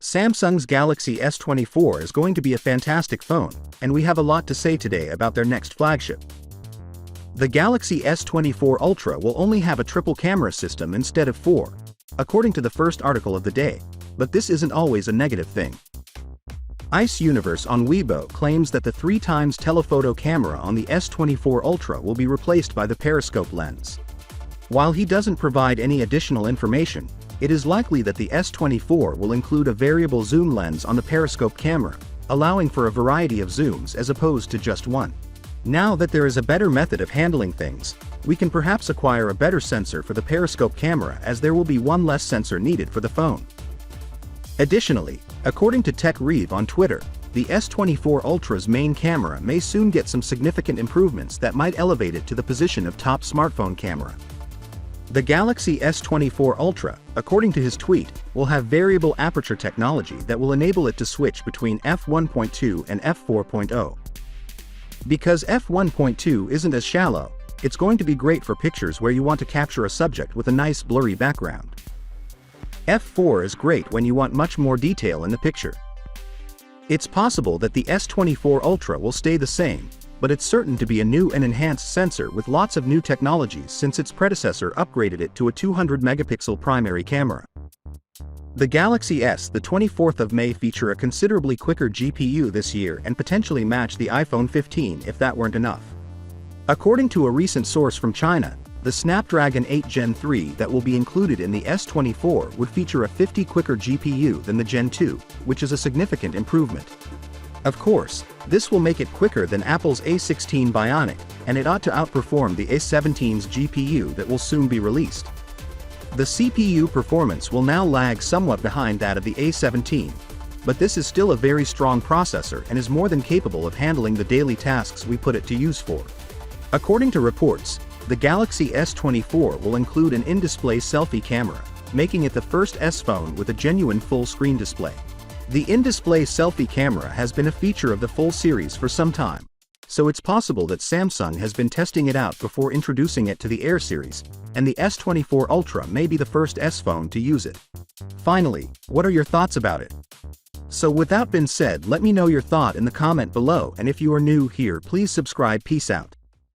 Samsung's Galaxy S24 is going to be a fantastic phone, and we have a lot to say today about their next flagship. The Galaxy S24 Ultra will only have a triple camera system instead of 4, according to the first article of the day, but this isn't always a negative thing. Ice Universe on Weibo claims that the 3x telephoto camera on the S24 Ultra will be replaced by the periscope lens. While he doesn't provide any additional information, it is likely that the S24 will include a variable zoom lens on the periscope camera, allowing for a variety of zooms as opposed to just one. Now that there is a better method of handling things, we can perhaps acquire a better sensor for the periscope camera, as there will be one less sensor needed for the phone. Additionally, according to TechRev on Twitter, the S24 Ultra's main camera may soon get some significant improvements that might elevate it to the position of top smartphone camera. The Galaxy S24 Ultra, according to his tweet, will have variable aperture technology that will enable it to switch between f1.2 and f4.0. Because f1.2 isn't as shallow, it's going to be great for pictures where you want to capture a subject with a nice blurry background. f4 is great when you want much more detail in the picture. It's possible that the S24 Ultra will stay the same, but it's certain to be a new and enhanced sensor with lots of new technologies since its predecessor upgraded it to a 200-megapixel primary camera. The Galaxy S, the 24th of May, feature a considerably quicker GPU this year and potentially match the iPhone 15 if that weren't enough. According to a recent source from China, the Snapdragon 8 Gen 3 that will be included in the S24 would feature a 50 quicker GPU than the Gen 2, which is a significant improvement. Of course, this will make it quicker than Apple's A16 Bionic, and it ought to outperform the A17's GPU that will soon be released. The CPU performance will now lag somewhat behind that of the A17, but this is still a very strong processor and is more than capable of handling the daily tasks we put it to use for. According to reports, the Galaxy S24 will include an in-display selfie camera, making it the first S phone with a genuine full-screen display. The in-display selfie camera has been a feature of the full series for some time, so it's possible that Samsung has been testing it out before introducing it to the Air series, and the S24 Ultra may be the first S phone to use it. Finally, what are your thoughts about it? So with that being said, let me know your thought in the comment below, and if you are new here, please subscribe. Peace out.